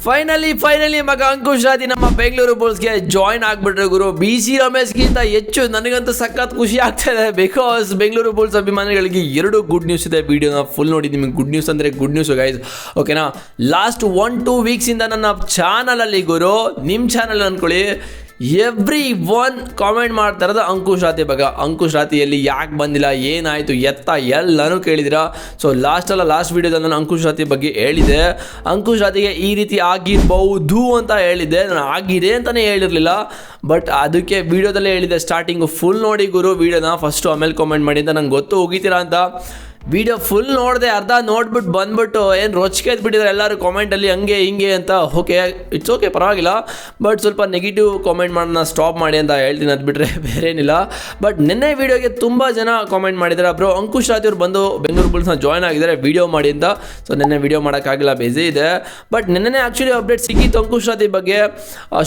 Finally ಮಗ ಅಂಕುಶ್ ರಾತಿ ನಮ್ಮ Bengaluru ಬುಲ್ಸ್ಗೆ join ಆಗ್ಬಿಟ್ರೆ ಗುರು. BC ರಮೇಶ್ಗಿಂತ ಹೆಚ್ಚು ನನಗಂತೂ ಸಖತ್ ಖುಷಿ ಆಗ್ತಾ ಇದೆ. ಬಿಕಾಸ್ ಬೆಂಗಳೂರು ಬುಲ್ಸ್ ಅಭಿಮಾನಿಗಳಿಗೆ ಎರಡು ಗುಡ್ ನ್ಯೂಸ್ ಇದೆ. ವಿಡಿಯೋನ ಫುಲ್ ನೋಡಿ. ನಿಮಗೆ ಗುಡ್ ನ್ಯೂಸ್ ಅಂದರೆ ಗುಡ್ ನ್ಯೂಸ್ ಗೈಸ್, ಓಕೆನಾ. ಲಾಸ್ಟ್ 1-2 ವೀಕ್ಸಿಂದ ನನ್ನ ಚಾನಲಲ್ಲಿ ಗುರು, ನಿಮ್ಮ ಚಾನಲ್ ಅಂದ್ಕೊಳ್ಳಿ, ಎವ್ರಿ ಒನ್ ಕಾಮೆಂಟ್ ಮಾಡ್ತಾ ಇರೋದು ಅಂಕುಶ್ ರಾತಿ ಬಗ್ಗೆ. ಅಂಕುಶ್ ರಾತಿಯಲ್ಲಿ ಯಾಕೆ ಬಂದಿಲ್ಲ, ಏನಾಯಿತು, ಎಲ್ಲನೂ ಕೇಳಿದಿರಾ. ಸೊ ಲಾಸ್ಟ್ ವೀಡಿಯೋದಲ್ಲಿ ನಾನು ಅಂಕುಶ್ ರಾತಿ ಬಗ್ಗೆ ಹೇಳಿದೆ. ಅಂಕುಶ್ ರಾತಿಗೆ ಈ ರೀತಿ ಆಗಿರ್ಬಹುದು ಅಂತ ಹೇಳಿದ್ದೆ, ನಾನು ಆಗಿದೆ ಅಂತಲೇ ಹೇಳಿರಲಿಲ್ಲ. ಬಟ್ ಅದಕ್ಕೆ ವೀಡಿಯೋದಲ್ಲೇ ಹೇಳಿದೆ ಸ್ಟಾರ್ಟಿಂಗು. ಫುಲ್ ನೋಡಿ ಗುರು ವಿಡಿಯೋನ ಫಸ್ಟು, ಆಮೇಲೆ ಕಾಮೆಂಟ್ ಮಾಡಿ ಅಂತ ನಂಗೆ ಗೊತ್ತು ಹೋಗಿತೀರಾ ಅಂತ. ವಿಡಿಯೋ ಫುಲ್ ನೋಡಿದೆ, ಅರ್ಧ ನೋಡ್ಬಿಟ್ಟು ಬಂದ್ಬಿಟ್ಟು ಏನು ರೊಚ್ಚಿಗೆ ಎದ್ಬಿಟ್ಟಿದ್ದಾರೆ ಎಲ್ಲರೂ ಕಾಮೆಂಟಲ್ಲಿ ಹಂಗೆ ಹಿಂಗೆ ಅಂತ. ಓಕೆ, ಇಟ್ಸ್ ಓಕೆ, ಪರವಾಗಿಲ್ಲ. ಬಟ್ ಸ್ವಲ್ಪ ನೆಗೆಟಿವ್ ಕಾಮೆಂಟ್ ಮಾಡೋಣ ಸ್ಟಾಪ್ ಮಾಡಿ ಅಂತ ಹೇಳ್ತೀನಿ, ಅದು ಬಿಟ್ಟರೆ ಬೇರೆ ಏನಿಲ್ಲ. ಬಟ್ ನಿನ್ನೆ ವೀಡಿಯೋಗೆ ತುಂಬ ಜನ ಕಾಮೆಂಟ್ ಮಾಡಿದ್ದಾರೆ, ಬ್ರೋ ಅಂಕುಶ್ ರಾತಿ ಅವ್ರು ಬಂದು ಬೆಂಗಳೂರು ಬುಲ್ಸ್ನ ಜಾಯ್ನ್ ಆಗಿದ್ದಾರೆ ವಿಡಿಯೋ ಮಾಡಿ ಅಂತ. ಸೊ ನಿನ್ನೆ ವೀಡಿಯೋ ಮಾಡೋಕ್ಕಾಗಿಲ್ಲ, ಬಿಸಿ ಇದೆ. ಬಟ್ ನಿನ್ನೆ ಆ್ಯಕ್ಚುಲಿ ಅಪ್ಡೇಟ್ ಸಿಕ್ಕಿತ್ತು ಅಂಕುಶ್ ರಾತಿ ಬಗ್ಗೆ.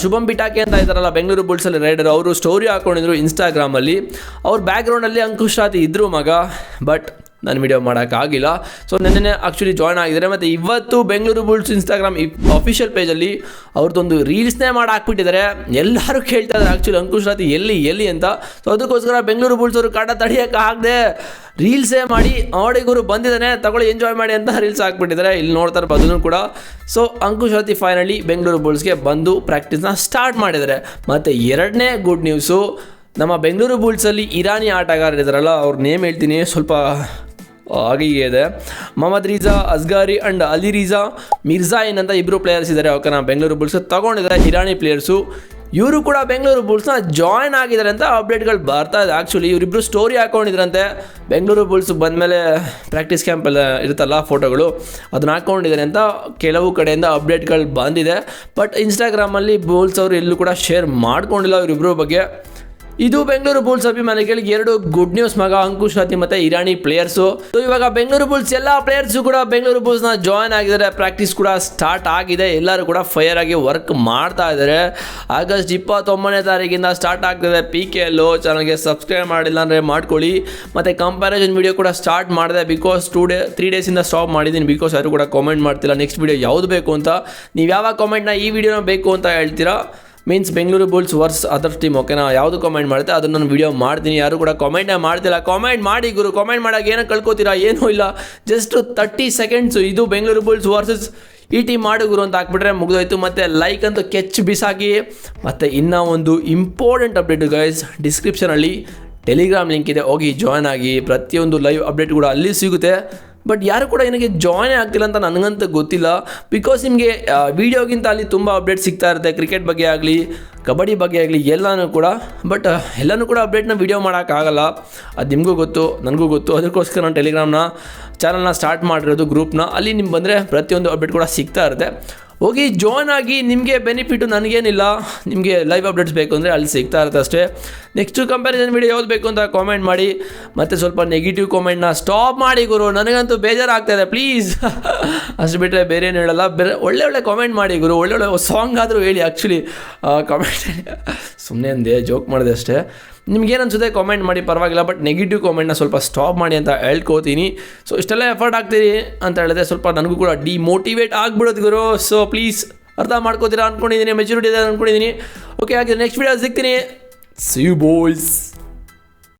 ಶುಭಂ ಬಿಟಾಕೆ ಅಂತ ಇದ್ದಾರಲ್ಲ ಬೆಂಗಳೂರು ಬುಲ್ಸಲ್ಲಿ ರೈಡರ್, ಅವರು ಸ್ಟೋರಿ ಹಾಕ್ಕೊಂಡಿದ್ರು ಇನ್ಸ್ಟಾಗ್ರಾಮಲ್ಲಿ. ಅವ್ರ ಬ್ಯಾಕ್ಗ್ರೌಂಡಲ್ಲಿ ಅಂಕುಶ್ ರಾತಿ ಇದ್ದರು ಮಗ. ಬಟ್ ನಾನು ವಿಡಿಯೋ ಮಾಡೋಕ್ಕಾಗಿಲ್ಲ. ಸೊ ನೆನ್ನೆ ಆ್ಯಕ್ಚುಲಿ ಜಾಯ್ನ್ ಆಗಿದ್ದಾರೆ. ಮತ್ತು ಇವತ್ತು ಬೆಂಗಳೂರು ಬುಲ್ಸ್ ಇನ್ಸ್ಟಾಗ್ರಾಮ್ ಅಫಿಷಿಯಲ್ ಪೇಜಲ್ಲಿ ಅವ್ರದ್ದೊಂದು ರೀಲ್ಸ್ನೇ ಮಾಡಿ ಹಾಕ್ಬಿಟ್ಟಿದ್ದಾರೆ. ಎಲ್ಲರೂ ಕೇಳ್ತಾ ಇದ್ದಾರೆ ಆ್ಯಕ್ಚುಲಿ ಅಂಕುಶ್ ರಾತಿ ಎಲ್ಲಿ ಅಂತ. ಸೊ ಅದಕ್ಕೋಸ್ಕರ ಬೆಂಗಳೂರು ಬುಲ್ಸ್ ಅವರು ಕಾಟ ತಡೆಯೋಕ್ಕಾಗದೆ ರೀಲ್ಸೇ ಮಾಡಿ ಆಡಿಗರು ಬಂದಿದ್ದಾನೆ, ತಗೊಳ್ಳಿ ಎಂಜಾಯ್ ಮಾಡಿ ಅಂತ ರೀಲ್ಸ್ ಹಾಕ್ಬಿಟ್ಟಿದ್ದಾರೆ. ಇಲ್ಲಿ ನೋಡ್ತಾ ಇರ್ಬೋದು ಅದನ್ನು ಕೂಡ. ಸೊ ಅಂಕುಶ್ ರಾತಿ ಫೈನಲಿ ಬೆಂಗಳೂರು ಬುಲ್ಸ್ಗೆ ಬಂದು ಪ್ರಾಕ್ಟೀಸ್ನ ಸ್ಟಾರ್ಟ್ ಮಾಡಿದ್ದಾರೆ. ಮತ್ತು ಎರಡನೇ ಗುಡ್ ನ್ಯೂಸು, ನಮ್ಮ ಬೆಂಗಳೂರು ಬುಲ್ಸಲ್ಲಿ ಇರಾನಿ ಆಟಗಾರರಿದ್ದಾರಲ್ಲ, ಅವ್ರ ನೇಮ್ ಹೇಳ್ತೀನಿ, ಸ್ವಲ್ಪ ಹಾಗೆ ಇದೆ. ಮೊಹಮ್ಮದ್ ರಿಜಾ ಅಸ್ಗಾರಿ ಆ್ಯಂಡ್ ಅಲಿ ರಿಜಾ ಮಿರ್ಜಾಯಿನ್ ಅಂತ ಇಬ್ಬರು ಪ್ಲೇಯರ್ಸ್ ಇದ್ದಾರೆ. ಓಕೆ, ನಾವು ಬೆಂಗಳೂರು ಬುಲ್ಸ್ ತೊಗೊಂಡಿದ್ದಾರೆ ಇರಾನಿ ಪ್ಲೇಯರ್ಸು. ಇವರು ಕೂಡ ಬೆಂಗಳೂರು ಬುಲ್ಸ್ನ ಜಾಯ್ನ್ ಆಗಿದ್ದಾರೆ ಅಂತ ಅಪ್ಡೇಟ್ಗಳು ಬರ್ತಾ ಇದೆ. ಆ್ಯಕ್ಚುಲಿ ಇವರಿಬ್ಬರು ಸ್ಟೋರಿ ಹಾಕ್ಕೊಂಡಿದ್ರಂತೆ. ಬೆಂಗಳೂರು ಬುಲ್ಸ್ ಬಂದಮೇಲೆ ಪ್ರಾಕ್ಟೀಸ್ ಕ್ಯಾಂಪೆಲ್ಲ ಇರುತ್ತಲ್ಲ ಫೋಟೋಗಳು, ಅದನ್ನ ಹಾಕ್ಕೊಂಡಿದ್ದಾರೆ ಅಂತ ಕೆಲವು ಕಡೆಯಿಂದ ಅಪ್ಡೇಟ್ಗಳು ಬಂದಿದೆ. ಬಟ್ ಇನ್ಸ್ಟಾಗ್ರಾಮಲ್ಲಿ ಬುಲ್ಸ್ ಅವರು ಎಲ್ಲೂ ಕೂಡ ಶೇರ್ ಮಾಡ್ಕೊಂಡಿಲ್ಲ ಇವರಿಬ್ಬರ ಬಗ್ಗೆ. ಇದು ಬೆಂಗಳೂರು ಬುಲ್ಸ್ ಅಭಿಮಾನಿಗಳಿಗೆ ಎರಡು ಗುಡ್ ನ್ಯೂಸ್ ಮಗ, ಅಂಕುಶ್ ರಾತಿ ಮತ್ತು ಇರಾನಿ ಪ್ಲೇಯರ್ಸು. ಸೊ ಇವಾಗ ಬೆಂಗಳೂರು ಬುಲ್ಸ್ ಎಲ್ಲ ಪ್ಲೇಯರ್ಸು ಕೂಡ ಬೆಂಗಳೂರು ಬುಲ್ಸ್ನ ಜಾಯ್ನ್ ಆಗಿದ್ದಾರೆ. ಪ್ರಾಕ್ಟೀಸ್ ಕೂಡ ಸ್ಟಾರ್ಟ್ ಆಗಿದೆ. ಎಲ್ಲರೂ ಕೂಡ ಫೈರ್ ಆಗಿ ವರ್ಕ್ ಮಾಡ್ತಾ ಇದ್ದಾರೆ. ಆಗಸ್ಟ್ 29ನೇ ತಾರೀಕಿಂದ ಸ್ಟಾರ್ಟ್ ಆಗ್ತದೆ PKL. ಚಾನಲ್ಗೆ ಸಬ್ಸ್ಕ್ರೈಬ್ ಮಾಡಿಲ್ಲ ಅಂದರೆ ಮಾಡ್ಕೊಳ್ಳಿ. ಮತ್ತು ಕಂಪ್ಯಾರಿಸನ್ ವೀಡಿಯೋ ಕೂಡ ಸ್ಟಾರ್ಟ್ ಮಾಡಿದೆ. ಬಿಕಾಸ್ 3 ಡೇಸಿಂದ ಸ್ಟಾಪ್ ಮಾಡಿದ್ದೀನಿ. ಬಿಕಾಸ್ ಯಾರು ಕೂಡ ಕಾಮೆಂಟ್ ಮಾಡ್ತಿಲ್ಲ ನೆಕ್ಸ್ಟ್ ವೀಡಿಯೋ ಯಾವುದು ಬೇಕು ಅಂತ. ನೀವು ಯಾವ ಕಾಮೆಂಟ್ನ ಈ ವಿಡಿಯೋನ ಬೇಕು ಅಂತ ಹೇಳ್ತೀರಾ, means Bengaluru Bulls versus other team, ಓಕೆನಾ, ಯಾವುದು ಕಾಮೆಂಟ್ ಮಾಡುತ್ತೆ ಅದನ್ನು ನಾನು ವೀಡಿಯೋ ಮಾಡ್ತೀನಿ. ಯಾರು ಕೂಡ ಕಾಮೆಂಟೇ ಮಾಡ್ತಿಲ್ಲ. ಕಾಮೆಂಟ್ ಮಾಡಿ ಗುರು. ಕಾಮೆಂಟ್ ಮಾಡೋಕೆ ಏನೋ ಕಳ್ಕೊತೀರಾ, ಏನೂ ಇಲ್ಲ, ಜಸ್ಟ್ 30 ಸೆಕೆಂಡ್ಸು. ಇದು ಬೆಂಗಳೂರು ಬುಲ್ಸ್ ವರ್ಸಸ್ ಈ ಟೀಮ್ ಮಾಡು ಗುರು ಅಂತ ಹಾಕ್ಬಿಟ್ರೆ ಮುಗಿದೋಯ್ತು. ಮತ್ತು ಲೈಕ್ ಅಂತೂ ಕೆಚ್ಚು ಬಿಸಾಕಿ. ಮತ್ತು ಇನ್ನೂ ಒಂದು ಇಂಪಾರ್ಟೆಂಟ್ ಅಪ್ಡೇಟು ಗೈಸ್, ಡಿಸ್ಕ್ರಿಪ್ಷನಲ್ಲಿ ಟೆಲಿಗ್ರಾಮ್ ಲಿಂಕ್ ಇದೆ, ಹೋಗಿ ಜಾಯ್ನ್ ಆಗಿ. ಪ್ರತಿಯೊಂದು ಲೈವ್ ಅಪ್ಡೇಟ್ ಕೂಡ ಅಲ್ಲಿ ಸಿಗುತ್ತೆ. ಬಟ್ ಯಾರು ಕೂಡ ನನಗೆ ಜಾಯ್ನ್ ಆಗ್ತಿಲ್ಲ ಅಂತ ನನಗಂತೂ ಗೊತ್ತಿಲ್ಲ. ಬಿಕಾಸ್ ನಿಮಗೆ ವೀಡಿಯೋಗಿಂತ ಅಲ್ಲಿ ತುಂಬ ಅಪ್ಡೇಟ್ ಸಿಗ್ತಾ ಇರುತ್ತೆ, ಕ್ರಿಕೆಟ್ ಬಗ್ಗೆ ಆಗಲಿ ಕಬಡ್ಡಿ ಬಗ್ಗೆ ಆಗಲಿ ಎಲ್ಲನೂ ಕೂಡ. ಬಟ್ ಎಲ್ಲನೂ ಕೂಡ ಅಪ್ಡೇಟ್ನ ವೀಡಿಯೋ ಮಾಡೋಕ್ಕಾಗಲ್ಲ, ಅದು ನಿಮಗೂ ಗೊತ್ತು, ನನಗೂ ಗೊತ್ತು. ಅದಕ್ಕೋಸ್ಕರ ನಾನು ಟೆಲಿಗ್ರಾಮ್ನ ಚಾನಲ್ನ ಸ್ಟಾರ್ಟ್ ಮಾಡಿರೋದು, ಗ್ರೂಪ್ನ. ಅಲ್ಲಿ ನಿಮ್ಗೆ ಬಂದರೆ ಪ್ರತಿಯೊಂದು ಅಪ್ಡೇಟ್ ಕೂಡ ಸಿಗ್ತಾ ಇರುತ್ತೆ. ಹೋಗಿ ಜಾಯ್ನ್ ಆಗಿ. ನಿಮಗೆ ಬೆನಿಫಿಟು ನನಗೇನಿಲ್ಲ, ನಿಮಗೆ ಲೈವ್ ಅಪ್ಡೇಟ್ಸ್ ಬೇಕು ಅಂದರೆ ಅಲ್ಲಿ ಸಿಗ್ತಾ ಇರುತ್ತೆ ಅಷ್ಟೇ. ನೆಕ್ಸ್ಟು ಕಂಪ್ಯಾರಿಸನ್ ವೀಡಿಯೋ ಯಾವ್ದು ಬೇಕು ಅಂತ ಕಾಮೆಂಟ್ ಮಾಡಿ. ಮತ್ತು ಸ್ವಲ್ಪ ನೆಗೆಟಿವ್ ಕಾಮೆಂಟ್ನ ಸ್ಟಾಪ್ ಮಾಡಿ ಗುರು, ನನಗಂತೂ ಬೇಜಾರಾಗ್ತಾಯಿದೆ ಪ್ಲೀಸ್. ಅಷ್ಟು ಬಿಟ್ಟರೆ ಬೇರೆ ಏನು ಹೇಳಲ್ಲ. ಒಳ್ಳೆ ಕಾಮೆಂಟ್ ಮಾಡಿ ಗುರು, ಒಳ್ಳೆ ಸಾಂಗ್ ಆದರೂ ಹೇಳಿ. ಆ್ಯಕ್ಚುಲಿ ಕಾಮೆಂಟ್ ಸುಮ್ಮನೆ ಅಂದೆ, ಜೋಕ್ ಮಾಡಿದೆ ಅಷ್ಟೇ. ನಿಮ್ಗೇನು ಅನ್ಸುತ್ತೆ ಕಾಮೆಂಟ್ ಮಾಡಿ, ಪರವಾಗಿಲ್ಲ. ಬಟ್ ನೆಗೆಟಿವ್ ಕಾಮೆಂಟ್ನ ಸ್ವಲ್ಪ ಸ್ಟಾಪ್ ಮಾಡಿ ಅಂತ ಹೇಳ್ಕೋತೀನಿ. ಸೊ ಇಷ್ಟೆಲ್ಲ ಎಫರ್ಟ್ ಆಗ್ತೀರಿ ಅಂತ ಹೇಳಿದ್ರೆ ಸ್ವಲ್ಪ ನನಗೂ ಕೂಡ ಡಿಮೋಟಿವೇಟ್ ಆಗಿಬಿಡೋದು ಗುರು. ಸೊ ಪ್ಲೀಸ್ ಅರ್ಥ ಮಾಡ್ಕೋತೀರಾ ಅಂದ್ಕೊಂಡಿದ್ದೀನಿ, ಮೆಚುರಿಟಿ ಇದೆ ಅಂದ್ಕೊಂಡಿದ್ದೀನಿ. ಓಕೆ, ಹಾಗೆ ನೆಕ್ಸ್ಟ್ ವೀಡಿಯೋ ಸಿಗ್ತೀನಿ. See you boys.